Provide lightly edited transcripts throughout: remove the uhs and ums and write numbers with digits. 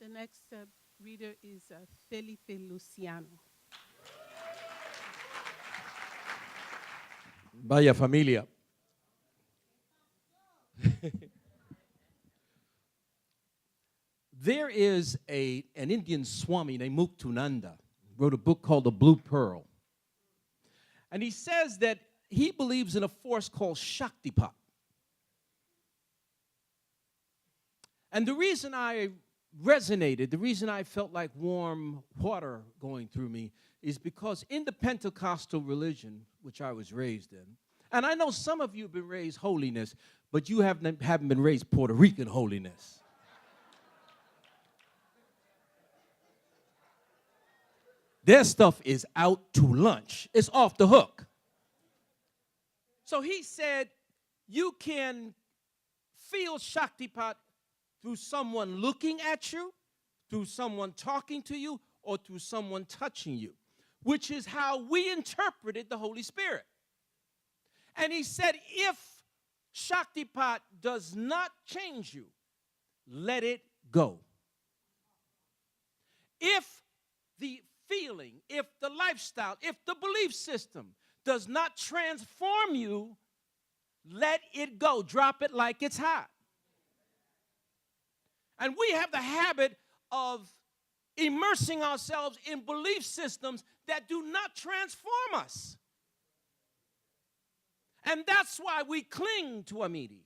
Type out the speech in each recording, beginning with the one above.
The next reader is Felipe Luciano. Vaya familia. There is an Indian Swami named Muktunanda, wrote a book called The Blue Pearl. And he says that he believes in a force called Shaktipat. And the reason I resonated, the reason I felt like warm water going through me, is because in the Pentecostal religion, which I was raised in, and I know some of you have been raised holiness, but you haven't been raised Puerto Rican holiness. Their stuff is out to lunch. It's off the hook. So he said, you can feel Shaktipat through someone looking at you, through someone talking to you, or through someone touching you, which is how we interpreted the Holy Spirit. And he said, if Shaktipat does not change you, let it go. If the feeling, if the lifestyle, if the belief system does not transform you, let it go. Drop it like it's hot. And we have the habit of immersing ourselves in belief systems that do not transform us. And that's why we cling to Amiri.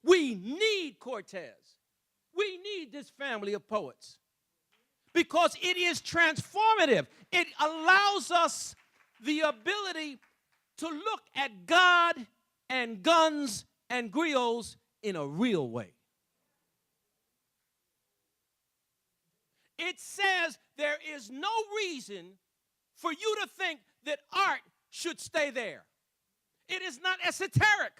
We need Cortez. We need this family of poets. Because it is transformative. It allows us the ability to look at God and guns and griots in a real way. It says there is no reason for you to think that art should stay there. It is not esoteric.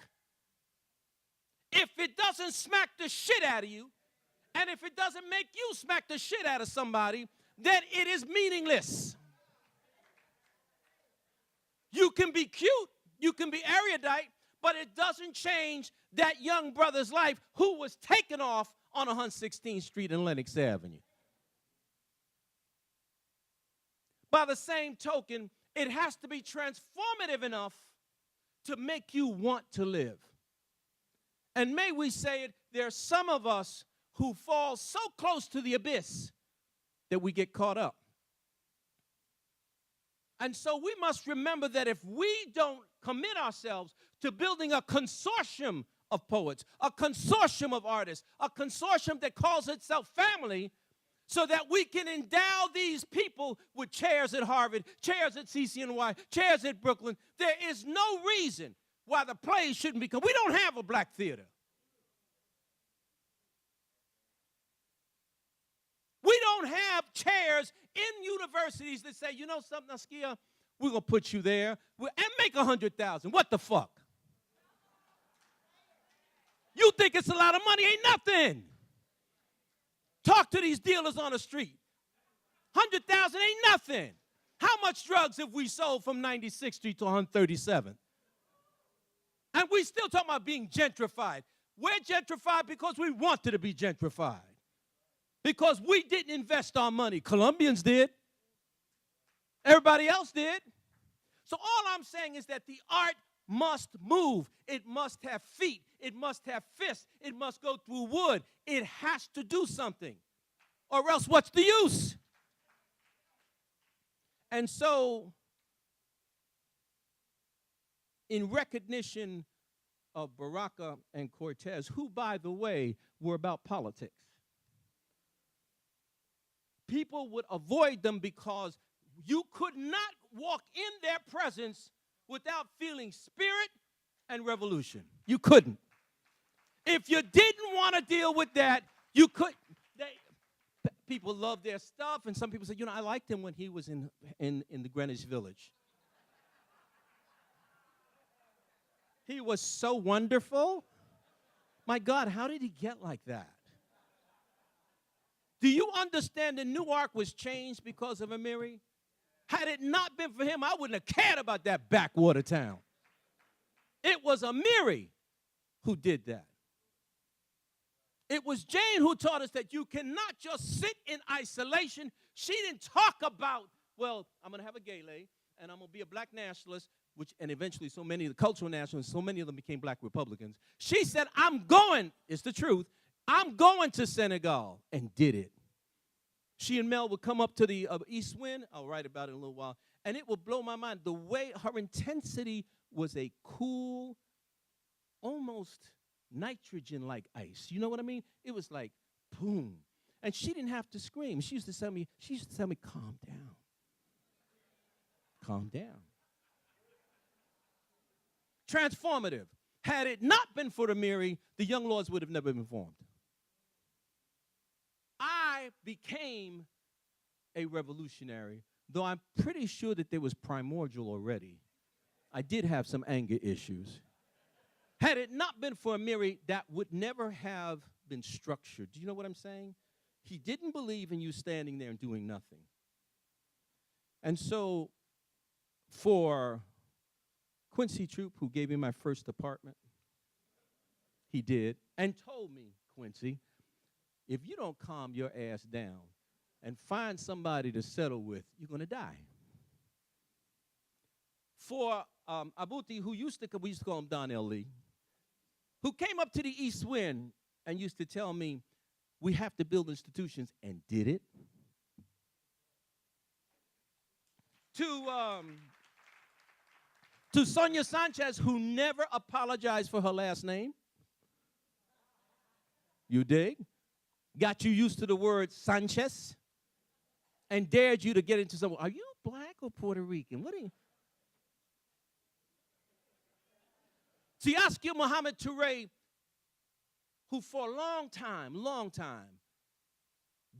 If it doesn't smack the shit out of you, and if it doesn't make you smack the shit out of somebody, then it is meaningless. You can be cute, you can be erudite, but it doesn't change that young brother's life who was taken off on 116th Street and Lenox Avenue. By the same token, it has to be transformative enough to make you want to live. And may we say it, there are some of us who fall so close to the abyss that we get caught up. And so we must remember that if we don't commit ourselves to building a consortium of poets, a consortium of artists, a consortium that calls itself family, so that we can endow these people with chairs at Harvard, chairs at CCNY, chairs at Brooklyn, there is no reason why the plays shouldn't become. We don't have a black theater. We don't have chairs in universities that say, you know something, Askia, we're going to put you there and make 100,000. What the fuck? You think it's a lot of money? Ain't nothing. Talk to these dealers on the street. 100,000 ain't nothing. How much drugs have we sold from 96th Street to 137th? And we still talking about being gentrified. We're gentrified because we wanted to be gentrified. Because we didn't invest our money. Colombians did. Everybody else did. So all I'm saying is that the art must move. It must have feet. It must have fists. It must go through wood. It has to do something. Or else what's the use? And so, in recognition of Baraka and Cortez, who, by the way, were about politics, people would avoid them because you could not walk in their presence without feeling spirit and revolution. You couldn't. If you didn't want to deal with that, you could. People love their stuff, and some people say, you know, I liked him when he was in the Greenwich Village. He was so wonderful. My God, how did he get like that? Do you understand that Newark was changed because of Amiri? Had it not been for him, I wouldn't have cared about that backwater town. It was Amiri who did that. It was Jayne who taught us that you cannot just sit in isolation. She didn't talk about, well, I'm going to have a gay lay, and I'm going to be a black nationalist, and eventually so many of the cultural nationalists, so many of them became black Republicans. She said, I'm going, it's the truth, I'm going to Senegal, and did it. She and Mel would come up to the East Wind. I'll write about it in a little while. And it would blow my mind. The way her intensity was a cool, almost nitrogen-like ice. You know what I mean? It was like, boom. And she didn't have to scream. She used to tell me, calm down. Calm down. Transformative. Had it not been for Amiri, the Young Lords would have never been formed. I became a revolutionary, though I'm pretty sure that there was primordial already. I did have some anger issues. Had it not been for Amiri, that would never have been structured. Do you know what I'm saying? He didn't believe in you standing there and doing nothing. And so for Quincy Troop, who gave me my first apartment, he did, and told me, Quincy, if you don't calm your ass down and find somebody to settle with, you're going to die. For Abuti, who we used to call him Don L. Lee, who came up to the East Wind and used to tell me, we have to build institutions, and did it. To Sonia Sanchez, who never apologized for her last name. You dig? Got you used to the word Sanchez and dared you to get into some, are you black or Puerto Rican? What are you? Tiaskia Muhammad Touré, who for a long time,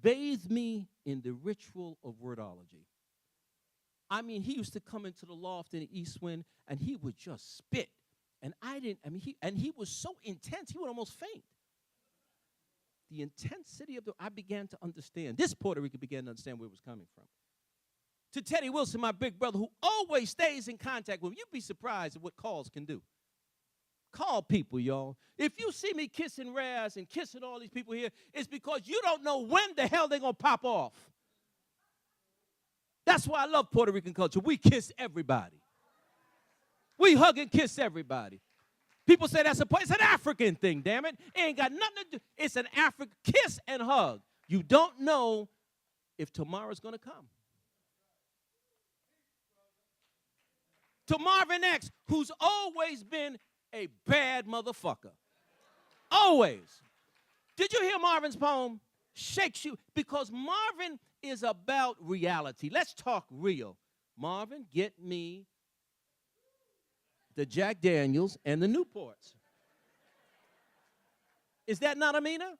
bathed me in the ritual of wordology. I mean, he used to come into the loft in the East Wind, and he would just spit. And he was so intense, he would almost faint. The intensity of I began to understand. This Puerto Rican began to understand where it was coming from. To Teddy Wilson, my big brother, who always stays in contact with me. You'd be surprised at what calls can do. Call people, y'all. If you see me kissing Raz and kissing all these people here, it's because you don't know when the hell they're going to pop off. That's why I love Puerto Rican culture. We kiss everybody. We hug and kiss everybody. People say it's an African thing, damn it. It ain't got nothing to do. It's an African kiss and hug. You don't know if tomorrow's going to come. To Marvin X, who's always been a bad motherfucker. Always. Did you hear Marvin's poem? Shakes you. Because Marvin is about reality. Let's talk real. Marvin, get me the Jack Daniels and the Newports. Is that not Amina?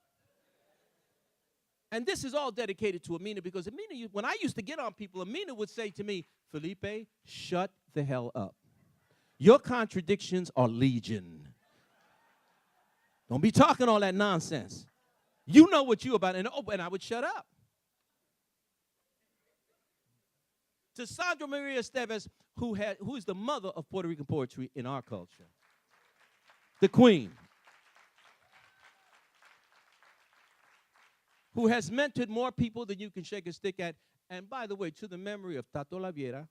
And this is all dedicated to Amina because Amina, when I used to get on people, Amina would say to me, Felipe, shut the hell up. Your contradictions are legion. Don't be talking all that nonsense. You know what you about, and I would shut up. To Sandra Maria Esteves, who is the mother of Puerto Rican poetry in our culture. The queen. Who has mentored more people than you can shake a stick at. And by the way, to the memory of Tato Laviera,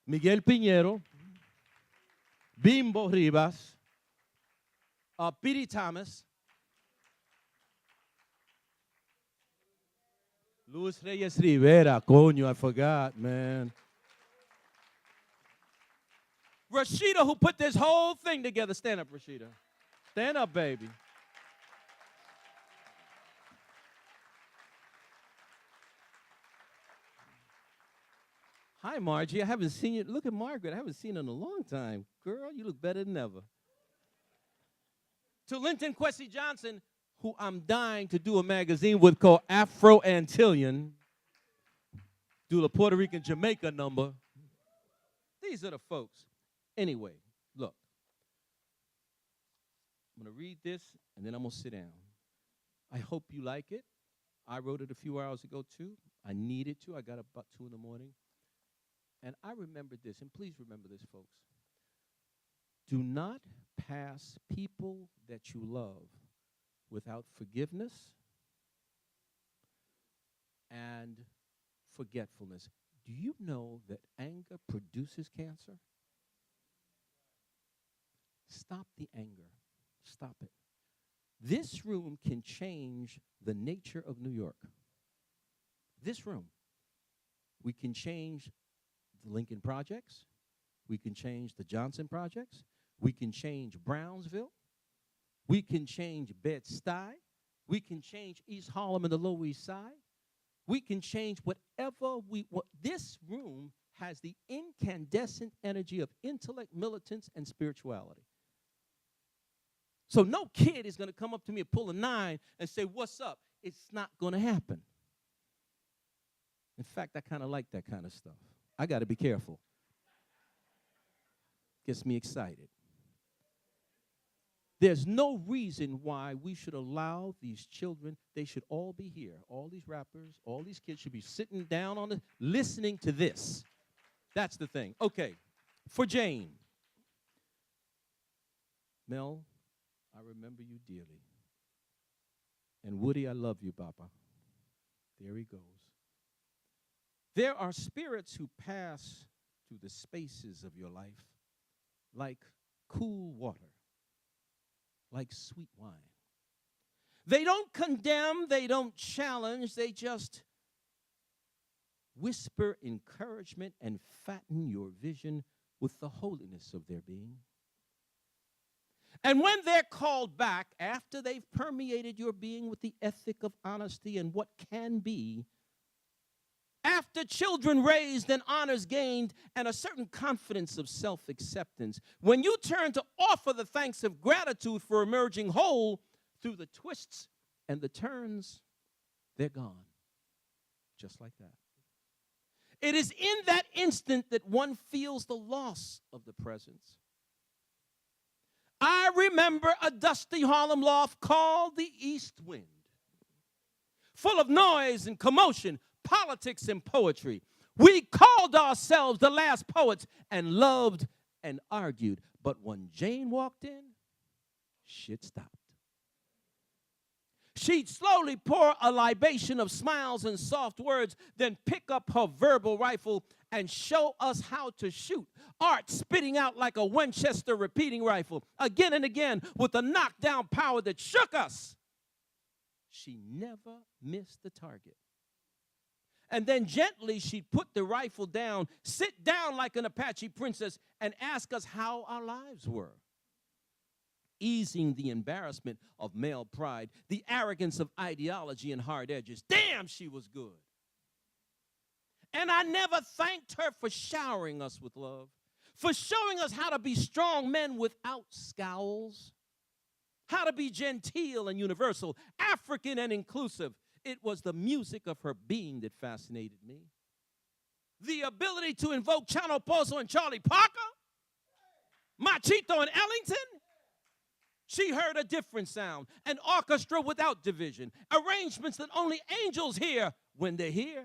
Miguel Piñero, Bimbo Rivas, Piri Thomas, Luis Reyes Rivera, coño, I forgot, man. Rashida, who put this whole thing together. Stand up, Rashida. Stand up, baby. Hi, Margie. I haven't seen you. Look at Margaret. I haven't seen her in a long time. Girl, you look better than ever. To Linton Kwesi Johnson, who I'm dying to do a magazine with called Afro-Antillian, do the Puerto Rican Jamaica number. These are the folks. Anyway, look. I'm going to read this, and then I'm going to sit down. I hope you like it. I wrote it a few hours ago, too. I needed to. I got up about 2 in the morning. And I remember this, and please remember this, folks. Do not pass people that you love without forgiveness and forgetfulness. Do you know that anger produces cancer? Stop the anger. Stop it. This room can change the nature of New York. This room. We can change the Lincoln Projects. We can change the Johnson Projects. We can change Brownsville. We can change Bed-Stuy. We can change East Harlem and the Lower East Side. We can change whatever we want. This room has the incandescent energy of intellect, militance, and spirituality. So no kid is going to come up to me and pull a 9 and say, "What's up?" It's not going to happen. In fact, I kind of like that kind of stuff. I got to be careful. Gets me excited. There's no reason why we should allow these children, they should all be here. All these rappers, all these kids should be sitting down on listening to this. That's the thing. Okay, for Jayne. Mel, I remember you dearly. And Woody, I love you, Papa. There he goes. There are spirits who pass through the spaces of your life like cool water, like sweet wine. They don't condemn, they don't challenge, they just whisper encouragement and fatten your vision with the holiness of their being. And when they're called back, after they've permeated your being with the ethic of honesty and what can be, after children raised and honors gained and a certain confidence of self-acceptance, when you turn to offer the thanks of gratitude for emerging whole through the twists and the turns, they're gone. Just like that. It is in that instant that one feels the loss of the presence. I remember a dusty Harlem loft called the East Wind, full of noise and commotion, politics and poetry. We called ourselves the last poets and loved and argued. But when Jayne walked in, shit stopped. She'd slowly pour a libation of smiles and soft words, then pick up her verbal rifle and show us how to shoot. Art spitting out like a Winchester repeating rifle, again and again, with a knockdown power that shook us. She never missed the target. And then gently she'd put the rifle down, sit down like an Apache princess, and ask us how our lives were. Easing the embarrassment of male pride, the arrogance of ideology and hard edges. Damn, she was good. And I never thanked her for showering us with love, for showing us how to be strong men without scowls, how to be genteel and universal, African and inclusive. It was the music of her being that fascinated me. The ability to invoke Chano Pozo and Charlie Parker, Machito and Ellington. She heard a different sound, an orchestra without division, arrangements that only angels hear when they're here.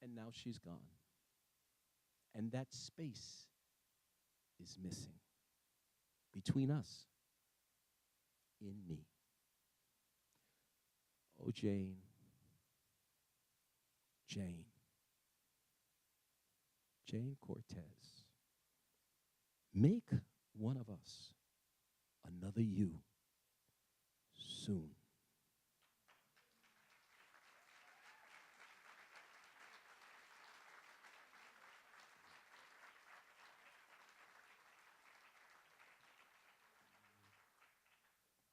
And now she's gone. And that space is missing between us, in me. Oh, Jayne, Jayne Cortez, make one of us another you soon.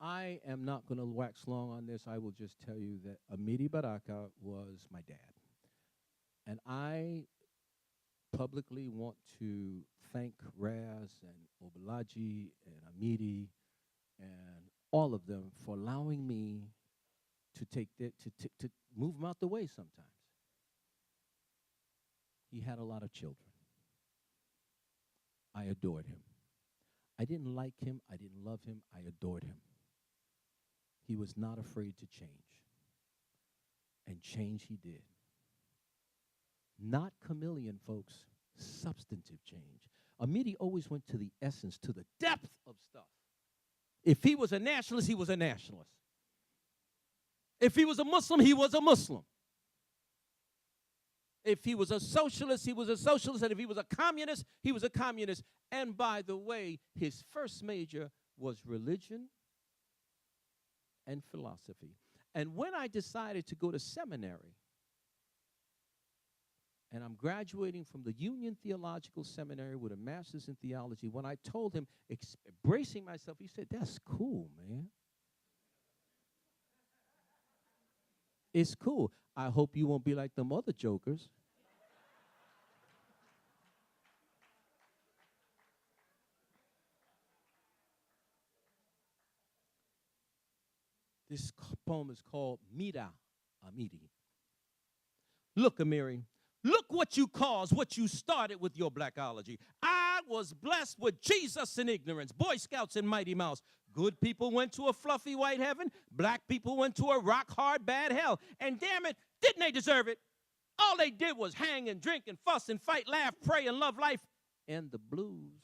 I am not going to wax long on this. I will just tell you that Amiri Baraka was my dad. And I publicly want to thank Raz and Obalaji and Amiri and all of them for allowing me to take to move him out the way sometimes. He had a lot of children. I adored him. I didn't like him. I didn't love him. I adored him. He was not afraid to change. And change he did. Not chameleon, folks. Substantive change. Amiri always went to the essence, to the depth of stuff. If he was a nationalist, he was a nationalist. If he was a Muslim, he was a Muslim. If he was a socialist, he was a socialist. And if he was a communist, he was a communist. And by the way, his first major was religion and philosophy. And when I decided to go to seminary, and I'm graduating from the Union Theological Seminary with a master's in theology, when I told him, embracing myself, he said, "That's cool, man. It's cool. I hope you won't be like them other jokers." This poem is called Mira Amiri. Look, Amiri, look what you caused, what you started with your blackology. I was blessed with Jesus in ignorance, Boy Scouts and Mighty Mouse. Good people went to a fluffy white heaven. Black people went to a rock-hard bad hell. And damn it, didn't they deserve it? All they did was hang and drink and fuss and fight, laugh, pray, and love life and the blues.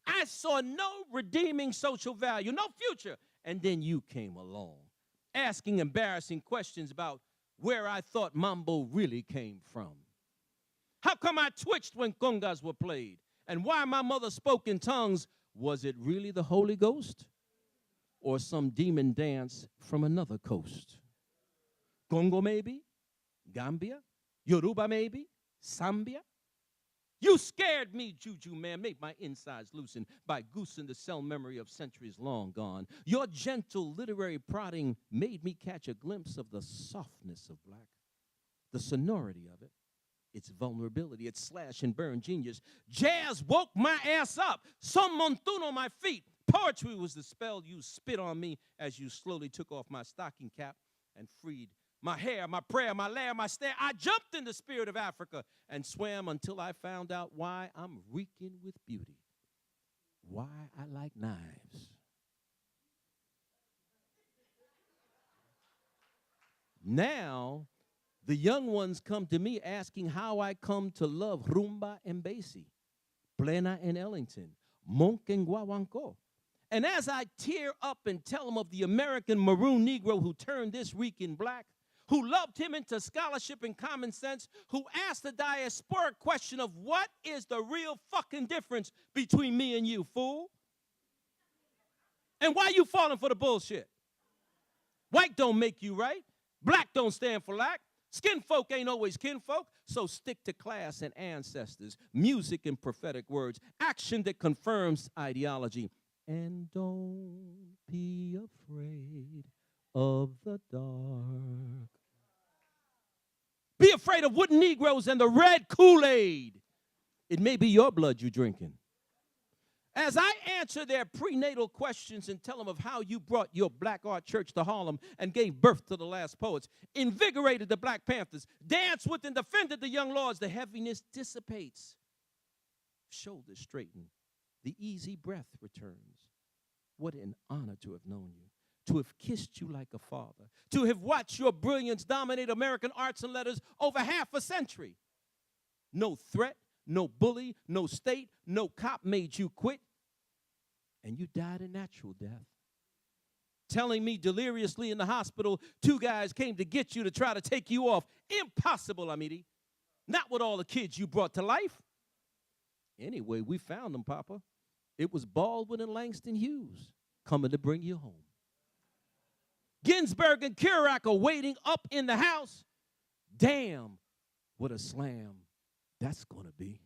I saw no redeeming social value, no future. And then you came along, asking embarrassing questions about where I thought mambo really came from. How come I twitched when congas were played? And why my mother spoke in tongues? Was it really the Holy Ghost? Or some demon dance from another coast? Congo maybe? Gambia? Yoruba maybe? Zambia? You scared me, Juju man, made my insides loosen by goosing the cell memory of centuries long gone. Your gentle literary prodding made me catch a glimpse of the softness of black, the sonority of it, its vulnerability, its slash and burn genius. Jazz woke my ass up, some montuno on my feet. Poetry was the spell you spit on me as you slowly took off my stocking cap and freed my hair, my prayer, my lair, my stare. I jumped in the spirit of Africa and swam until I found out why I'm reeking with beauty, why I like knives. Now, the young ones come to me asking how I come to love rumba and basie, plena and Ellington, monk and guaguancó. And as I tear up and tell them of the American maroon Negro who turned this reeking black, who loved him into scholarship and common sense, who asked the diasporic question of what is the real fucking difference between me and you, fool? And why you falling for the bullshit? White don't make you right. Black don't stand for lack. Skin folk ain't always kinfolk, so stick to class and ancestors, music and prophetic words, action that confirms ideology. And don't be afraid of the dark. Be afraid of wooden Negroes and the red Kool-Aid. It may be your blood you're drinking. As I answer their prenatal questions and tell them of how you brought your black art church to Harlem and gave birth to the last poets, invigorated the Black Panthers, danced with and defended the young lords, the heaviness dissipates. Shoulders straighten. The easy breath returns. What an honor to have known you, to have kissed you like a father, to have watched your brilliance dominate American arts and letters over half a century. No threat, no bully, no state, no cop made you quit, and you died a natural death. Telling me deliriously in the hospital, 2 guys came to get you to try to take you off. Impossible, Amiri. Not with all the kids you brought to life. Anyway, we found them, Papa. It was Baldwin and Langston Hughes coming to bring you home. Ginsberg and Kerouac are waiting up in the house. Damn, what a slam that's going to be.